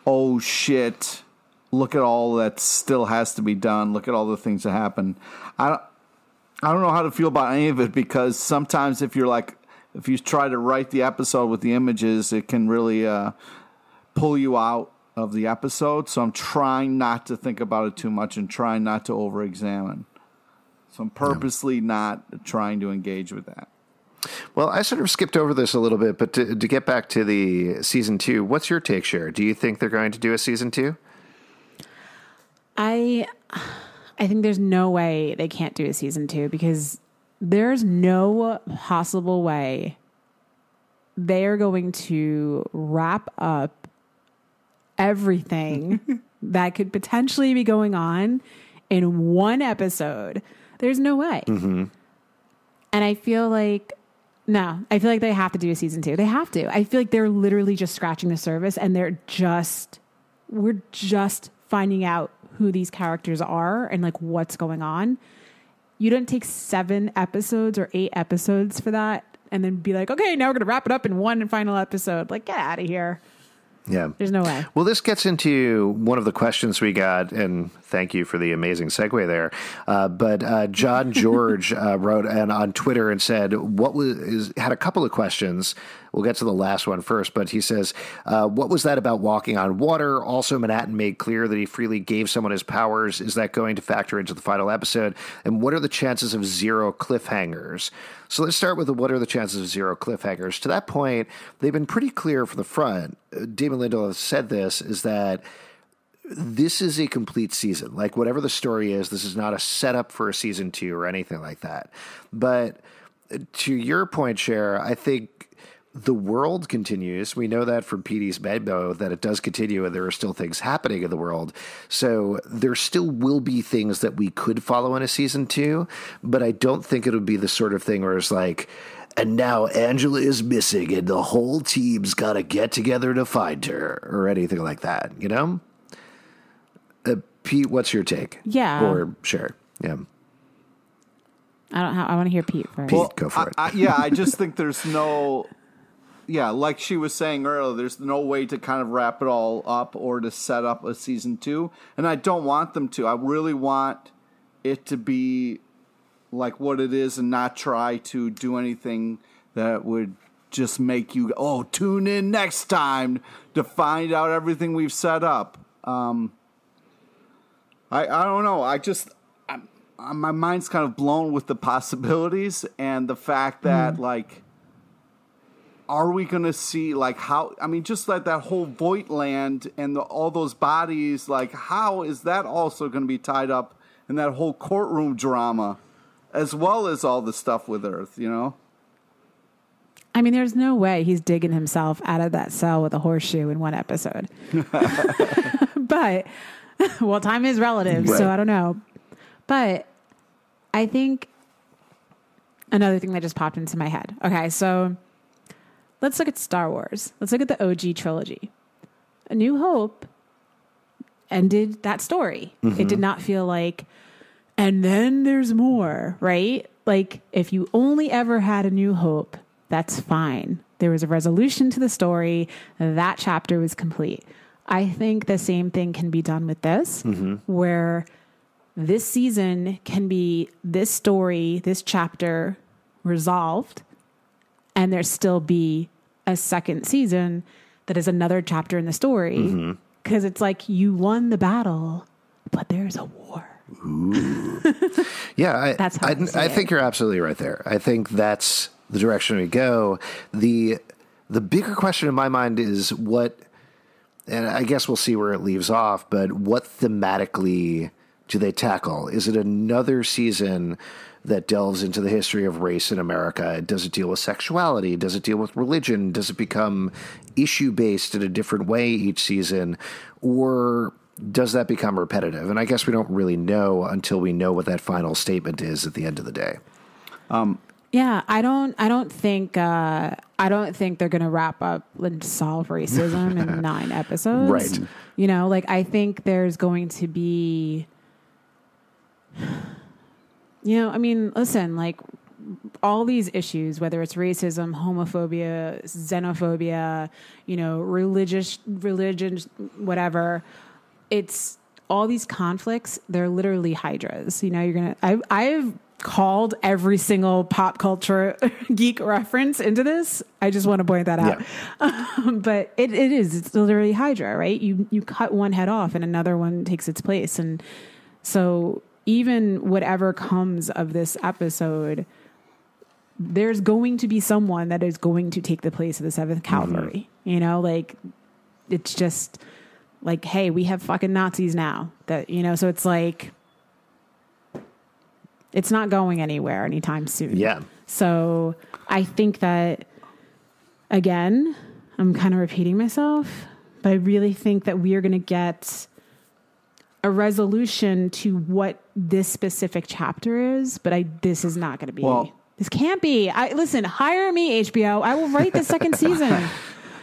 oh shit, look at all that still has to be done. Look at all the things that happen. I don't know how to feel about any of it, because sometimes if you try to write the episode with the images, it can really pull you out of the episode. So I'm trying not to think about it too much and trying not to over-examine. So I'm purposely not trying to engage with that. Well, I sort of skipped over this a little bit, but to get back to the season 2, what's your take, Cher? Do you think they're going to do a season 2? I think there's no way they can't do a season 2, because there's no possible way they are going to wrap up everything that could potentially be going on in one episode. There's no way. Mm-hmm. And I feel like they have to do a season 2. They have to. I feel like they're literally just scratching the surface, and we're just finding out who these characters are and like what's going on. You don't take 7 episodes or 8 episodes for that and then be like, okay, now we're going to wrap it up in one final episode. Like, get out of here. Yeah. There's no way. Well, this gets into one of the questions we got, and thank you for the amazing segue there. But John George wrote on Twitter and said, had a couple of questions. We'll get to the last one first, but he says, what was that about walking on water? Also, Manhattan made clear that he freely gave someone his powers. Is that going to factor into the final episode? And what are the chances of 0 cliffhangers? So let's start with what are the chances of 0 cliffhangers. To that point, they've been pretty clear from the front. Damon Lindelof has said this, is that this is a complete season. Like, whatever the story is, this is not a setup for a season 2 or anything like that. But to your point, Cher, I think the world continues. We know that from Petey's memo that it does continue and there are still things happening in the world. So there still will be things that we could follow in a season 2, but I don't think it'll be the sort of thing where it's like, and now Angela is missing and the whole team's got to get together to find her or anything like that, you know? Pete, what's your take? Yeah. Or Cher? Yeah. I want to hear Pete first. Pete, go for it. I just think there's no... Yeah, like she was saying earlier, there's no way to kind of wrap it all up or to set up a season 2. And I don't want them to. I really want it to be like what it is and not try to do anything that would just make you, tune in next time to find out everything we've set up. I don't know. My mind's kind of blown with the possibilities and the fact that, are we going to see, just like that whole Voigtland and all those bodies, like, how is that also going to be tied up in that whole courtroom drama, as well as all the stuff with Earth, you know? I mean, there's no way he's digging himself out of that cell with a horseshoe in one episode. But, well, time is relative, so I don't know. But I think another thing that just popped into my head. Okay, so... let's look at Star Wars. Let's look at the OG trilogy. A New Hope ended that story. Mm-hmm. It did not feel like, and then there's more, right? Like, if you only ever had A New Hope, that's fine. There was a resolution to the story. That chapter was complete. I think the same thing can be done with this, where this season can be this story, this chapter resolved, and there still be a second season that is another chapter in the story. Because it's like, you won the battle, but there's a war. Ooh. Yeah, that's how I think you're absolutely right there. I think that's the direction we go. The bigger question in my mind is what, and I guess we'll see where it leaves off, but what thematically do they tackle? Is it another season that delves into the history of race in America? Does it deal with sexuality? Does it deal with religion? Does it become issue-based in a different way each season? Or does that become repetitive? And I guess we don't really know until we know what that final statement is at the end of the day. Yeah, I don't think they're going to wrap up and solve racism in 9 episodes. Right. You know, like, I think there's going to be... You know, I mean, listen, like, all these issues, whether it's racism, homophobia, xenophobia, you know, religion, whatever, it's all these conflicts, they're literally hydras. You know, I've called every single pop culture geek reference into this. I just want to point that out. Yeah. But it's literally hydra, right? You cut one head off and another one takes its place. And so even whatever comes of this episode, there's going to be someone that is going to take the place of the 7th Cavalry. You know, like, it's just like, hey, we have fucking Nazis now. That, you know, so it's like, it's not going anywhere anytime soon. Yeah. So I think that, again, I'm kind of repeating myself, but I really think that we are going to get a resolution to what this specific chapter is, but this is not going to be. This can't be. Listen, hire me, HBO. I will write the second season.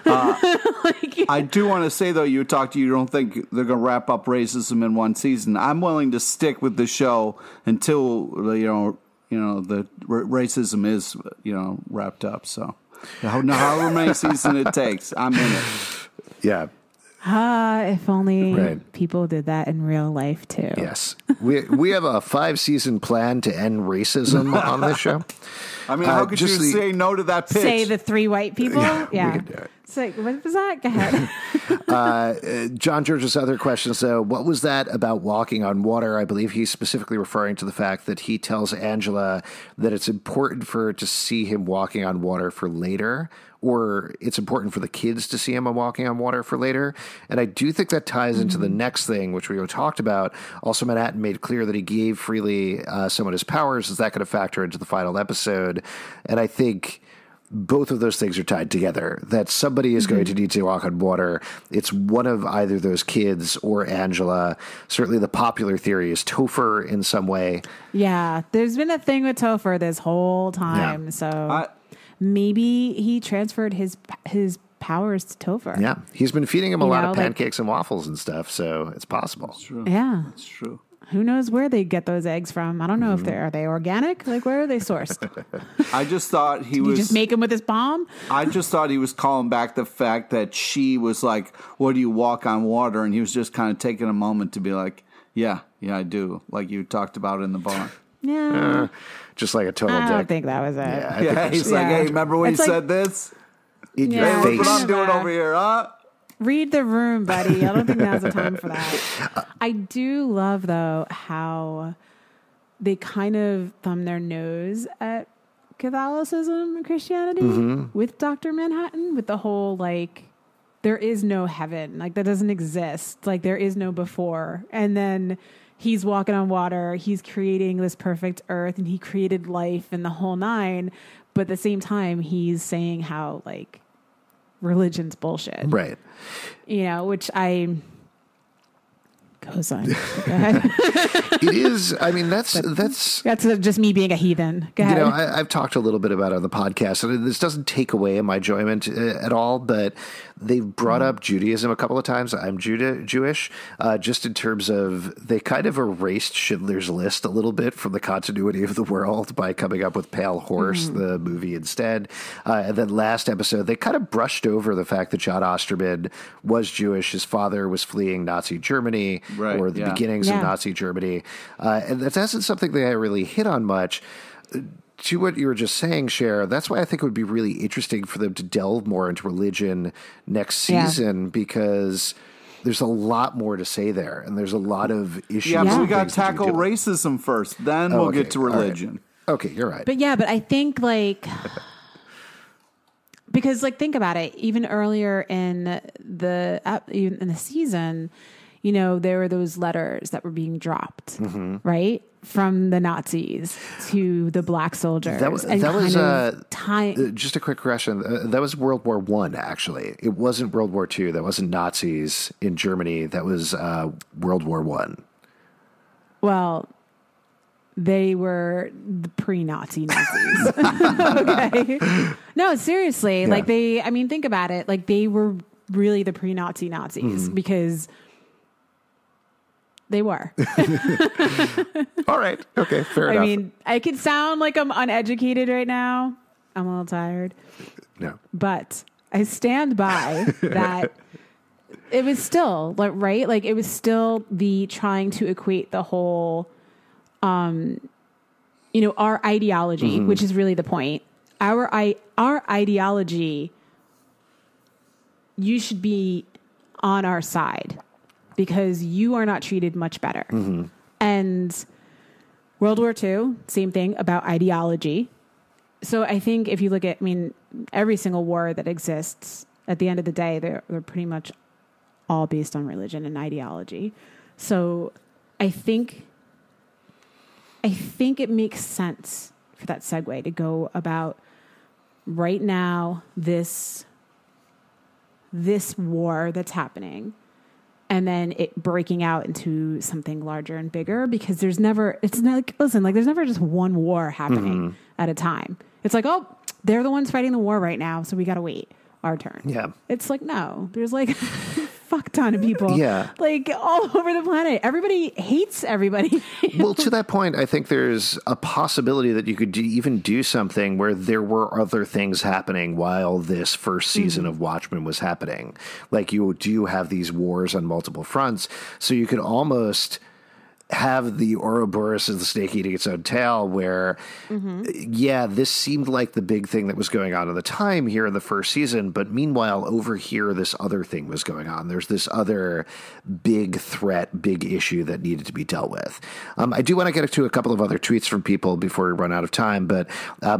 I do want to say, though, you don't think they're going to wrap up racism in one season. I'm willing to stick with the show until, the racism is, wrapped up. So however many seasons it takes, I'm in it. Yeah. If only people did that in real life too. Yes. We have a 5-season plan to end racism on this show. I mean, how could you say no to that pitch? Say the 3 white people? Yeah. We could do it. So, what was that? Go ahead. John George's other question, though, what was that about walking on water? I believe he's specifically referring to the fact that he tells Angela that it's important for her to see him walking on water for later, or it's important for the kids to see him walking on water for later. And I do think that ties into the next thing, which we talked about. Also, Manhattan made clear that he gave freely someone his powers. Is that going to factor into the final episode? And I think both of those things are tied together, that somebody is going to need to walk on water. It's one of either those kids or Angela. Certainly the popular theory is Topher in some way. Yeah. There's been a thing with Topher this whole time. Yeah. So maybe he transferred his powers to Topher. Yeah. He's been feeding him a lot of pancakes and waffles and stuff, so it's possible. It's true. Yeah. It's true. Who knows where they get those eggs from? I don't know if are they organic? Like, where are they sourced? I just thought Did you just make him with his palm? I just thought he was calling back the fact that she was like, "What do you walk on water?" And he was just kind of taking a moment to be like, "Yeah, I do," like you talked about in the bar. Yeah, just like a total dick. I don't think that was it. Yeah, he's like, "Hey, remember when you said this? In your face. Look what I'm doing over here, huh?" Read the room, buddy. I don't think now's the time for that. I do love, though, how they kind of thumb their nose at Catholicism and Christianity with Dr. Manhattan, with the whole, like, there is no heaven. Like, that doesn't exist. Like, there is no before. And then he's walking on water. He's creating this perfect earth, and he created life and the whole 9. But at the same time, he's saying how, like, religion's bullshit. Right. Which I co-sign. Go ahead. It is. I mean, that's just me being a heathen. Go ahead. I've talked a little bit about it on the podcast, and this doesn't take away my enjoyment at all, but they've brought up Judaism a couple of times. I'm Jewish, just in terms of they kind of erased Schindler's List a little bit from the continuity of the world by coming up with Pale Horse, the movie, instead. And then last episode, they kind of brushed over the fact that John Osterman was Jewish. His father was fleeing Nazi Germany, or the beginnings of Nazi Germany. And that isn't something they really hit on much. To what you were just saying, Cher, that's why I think it would be really interesting for them to delve more into religion next season, because there's a lot more to say there, and there's a lot of issues. Yeah, but we got to tackle racism first, then we'll get to religion. Right. Okay, you're right. But I think, like, because, like, think about it. Even earlier in the season, there were those letters that were being dropped, right? From the Nazis to the black soldiers. That was just a quick correction. That was World War I, actually. It wasn't World War II. That wasn't Nazis in Germany. That was World War I. Well, they were the pre-Nazi Nazis. Okay. No, seriously. Yeah. Like, think about it. Like, they were really the pre-Nazi Nazis because they were. All right. Okay. Fair enough. I mean, I could sound like I'm uneducated right now. I'm a little tired. No. But I stand by that. It was still, like, right? Like, it was still the trying to equate the whole, our ideology, which is really the point. Our ideology, you should be on our side, because you are not treated much better. And World War II, same thing about ideology. So I think if you look at, every single war that exists, at the end of the day, they're pretty much all based on religion and ideology. So I think it makes sense for that segue to go about right now, this war that's happening, and then it breaking out into something larger and bigger, because there's never just one war happening at a time. It's like, oh, they're the ones fighting the war right now, so we got to wait. our turn. Yeah. It's like, no, there's like fuck ton of people. Yeah. Like all over the planet. Everybody hates everybody. Well, to that point, I think there's a possibility that you could even do something where there were other things happening while this first season of Watchmen was happening. Like you do have these wars on multiple fronts, so you could almost have the Ouroboros as the snake eating its own tail where, yeah, this seemed like the big thing that was going on at the time here in the first season, but meanwhile, over here, this other thing was going on. There's this other big threat, big issue that needed to be dealt with. I do want to get to a couple of other tweets from people before we run out of time, but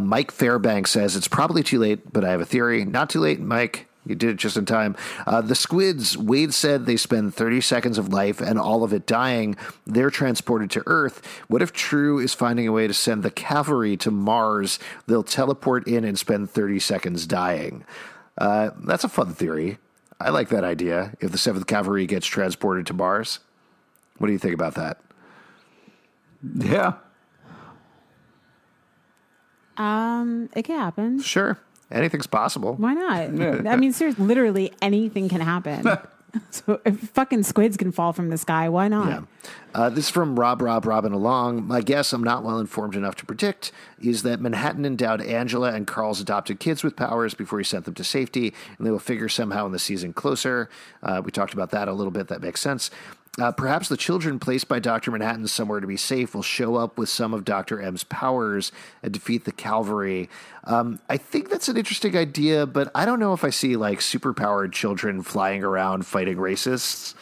Mike Fairbanks says, it's probably too late, but I have a theory. Not too late, Mike. You did it just in time. The squids, Wade said they spend 30 seconds of life and all of it dying. They're transported to Earth. What if True is finding a way to send the cavalry to Mars? They'll teleport in and spend 30 seconds dying. That's a fun theory. I like that idea. If the 7th Cavalry gets transported to Mars. What do you think about that? Yeah. It can happen. Sure. Anything's possible. Why not? I mean, seriously, literally anything can happen. So if fucking squids can fall from the sky, why not? Yeah. This is from Robin Along. My guess, I'm not well informed enough to predict, is that Manhattan endowed Angela and Carl's adopted kids with powers before he sent them to safety, and they will figure somehow in the season closer. We talked about that a little bit. That makes sense. Perhaps the children placed by Dr. Manhattan somewhere to be safe will show up with some of Dr. M's powers and defeat the cavalry. I think that's an interesting idea, but I don't know if I see like superpowered children flying around fighting racists.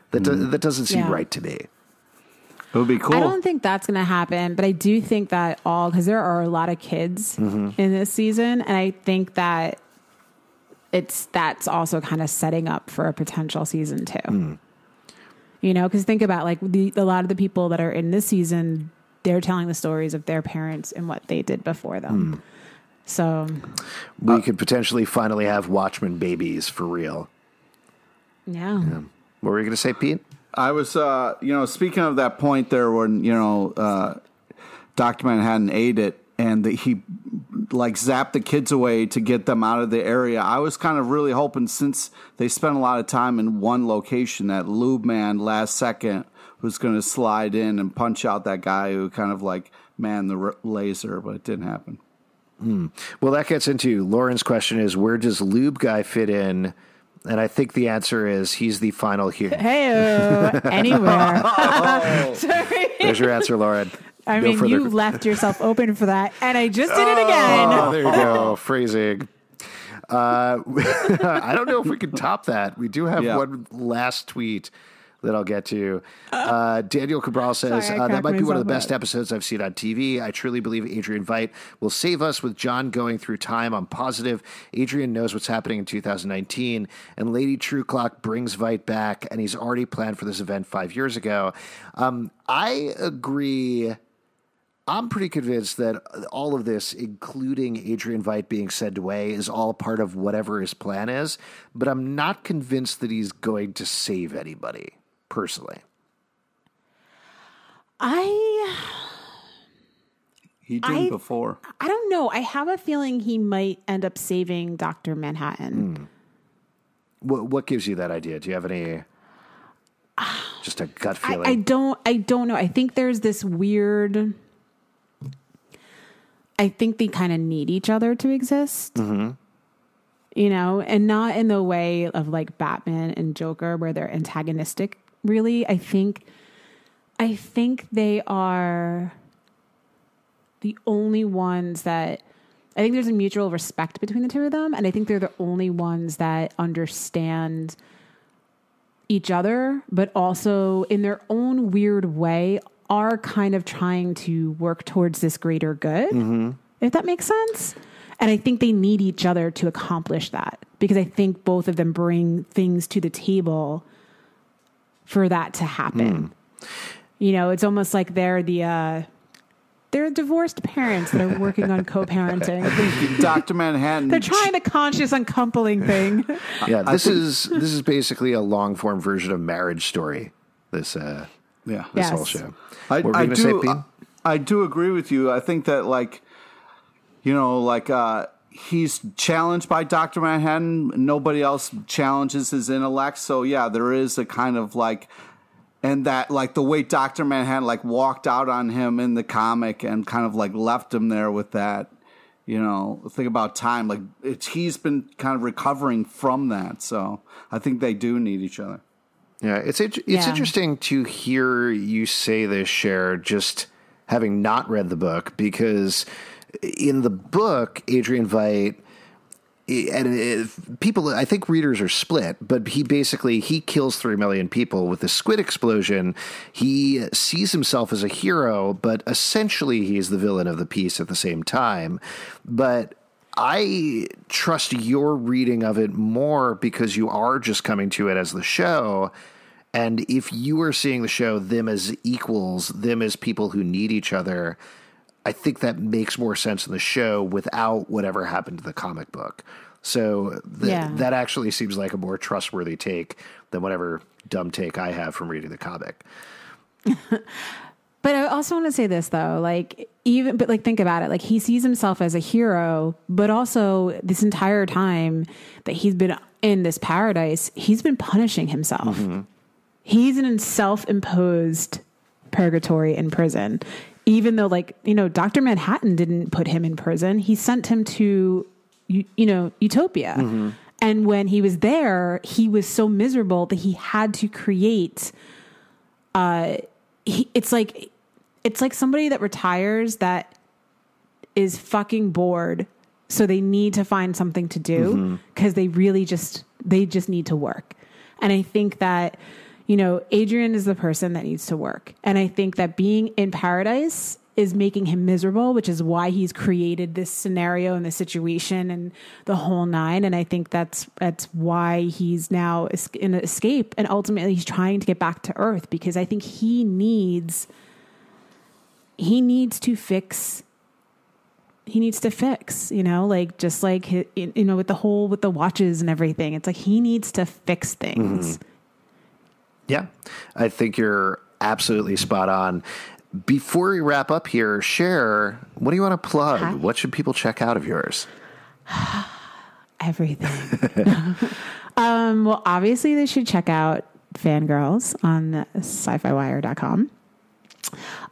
That doesn't seem right to me. It would be cool. I don't think that's going to happen, but I do think that because there are a lot of kids in this season, and I think that that's also kind of setting up for a potential season 2. You know, because think about like a lot of the people that are in this season, they're telling the stories of their parents and what they did before them. So we could potentially finally have Watchmen babies for real. Yeah. What were you going to say, Pete? I was, speaking of that point there when, Dr. Manhattan ate it and he like zapped the kids away to get them out of the area. I was kind of really hoping, since they spent a lot of time in one location, that Lube Man last second was going to slide in and punch out that guy who kind of like manned the laser, but it didn't happen. Well, that gets into Lauren's question is, where does Lube Guy fit in? And I think the answer is he's the final human. Hey, anywhere. Sorry. There's your answer, Lauren. I mean, you left yourself open for that, and I just did it again. Oh, there you go. Phrasing. I don't know if we can top that. We do have one last tweet that I'll get to. Daniel Cabral says, that might be one of the best episodes I've seen on TV. I truly believe Adrian Veidt will save us with John going through time. I'm positive Adrian knows what's happening in 2019, and Lady True Clock brings Veidt back, and he's already planned for this event 5 years ago. I agree. I'm pretty convinced that all of this, including Adrian Veidt being sent away, is all part of whatever his plan is, but I'm not convinced that he's going to save anybody, personally. He did before. I don't know. I have a feeling he might end up saving Dr. Manhattan. What gives you that idea? Do you have any... just a gut feeling? I don't know. I think there's this weird... I think they kind of need each other to exist, you know, and not in the way of like Batman and Joker where they're antagonistic. Really, I think they are the only ones that I think there's a mutual respect between the two of them, and I think they're the only ones that understand each other, but also in their own weird way are kind of trying to work towards this greater good, if that makes sense. And I think they need each other to accomplish that, because I think both of them bring things to the table for that to happen. You know, it's almost like they're divorced parents that are working on co-parenting. I think Dr. Manhattan... They're trying the conscious uncoupling thing. Yeah, this is basically a long-form version of Marriage Story, this whole show. I do agree with you. I think that, like, you know, like he's challenged by Dr. Manhattan. Nobody else challenges his intellect. So yeah, there is a kind of like, and that like the way Dr. Manhattan like walked out on him in the comic and kind of like left him there with that, you know, think about time. Like he's been kind of recovering from that. So I think they do need each other. Yeah, it's interesting to hear you say this, Cher, just having not read the book, because in the book, Adrian Veidt, and people, I think readers are split, but he kills 3 million people with the squid explosion. He sees himself as a hero, but essentially he's the villain of the piece at the same time. But I trust your reading of it more because you are just coming to it as the show. And if you are seeing the show, them as equals, them as people who need each other, I think that makes more sense in the show without whatever happened to the comic book. So that actually seems like a more trustworthy take than whatever dumb take I have from reading the comic. But I also want to say this though, think about it. Like he sees himself as a hero, but also this entire time that he's been in this paradise, he's been punishing himself. Mm-hmm. He's in self-imposed purgatory in prison, even though Dr. Manhattan didn't put him in prison. He sent him to, Utopia. Mm-hmm. And when he was there, he was so miserable that he had to create, it's like somebody that retires that is fucking bored. So they need to find something to do because they just need to work. And I think that, Adrian is the person that needs to work. And I think that being in paradise is making him miserable, which is why he's created this scenario and this situation and the whole nine. And I think that's why he's now in an escape. And ultimately he's trying to get back to Earth because I think he needs to fix, with the watches and everything. It's like he needs to fix things. Mm-hmm. Yeah, I think you're absolutely spot on. Before we wrap up here, Cher, what do you want to plug? Hi. What should people check out of yours? Everything. Well, obviously they should check out Fangrrls on SYFYwire.com.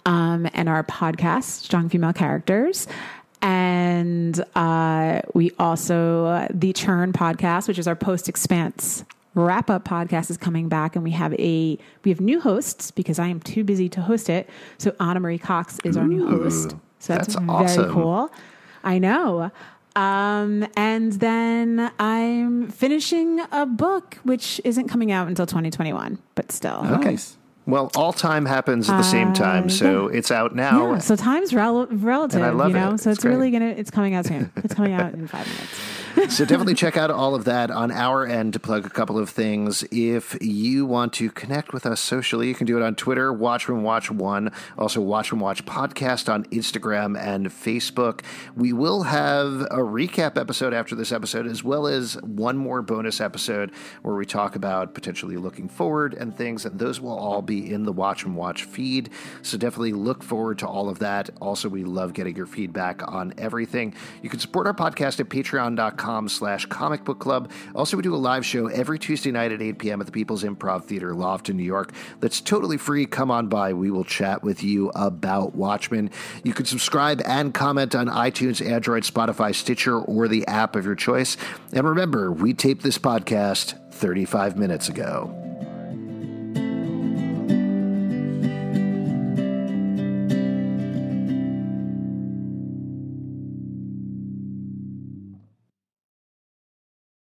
And our podcast, Strong Female Characters. And we also, the Churn podcast, which is our post-Expanse wrap-up podcast, is coming back. And we have new hosts because I am too busy to host it. So Anna Marie Cox is our new host. So that's awesome. Very cool. I know. And then I'm finishing a book, which isn't coming out until 2021, but still. Okay. Well, all time happens at the same time, so it's out now. Yeah, so time's relative, and I love it. So it's great. It's coming out soon. It's coming out in 5 minutes. So definitely check out all of that on our end. To plug a couple of things. If you want to connect with us socially, you can do it on Twitter, Watchmen Watch 1, also Watchmen Watch Podcast on Instagram and Facebook. We will have a recap episode after this episode, as well as one more bonus episode where we talk about potentially looking forward and things, and those will all be in the Watchmen Watch feed. So definitely look forward to all of that. Also, we love getting your feedback on everything. You can support our podcast at patreon.com/comic book club. Also, we do a live show every Tuesday night at 8 p.m. at the People's Improv Theater Loft in New York. That's totally free. Come on by. We will chat with you about Watchmen. You can subscribe and comment on iTunes, Android, Spotify, Stitcher, or the app of your choice. And remember, we taped this podcast 35 minutes ago.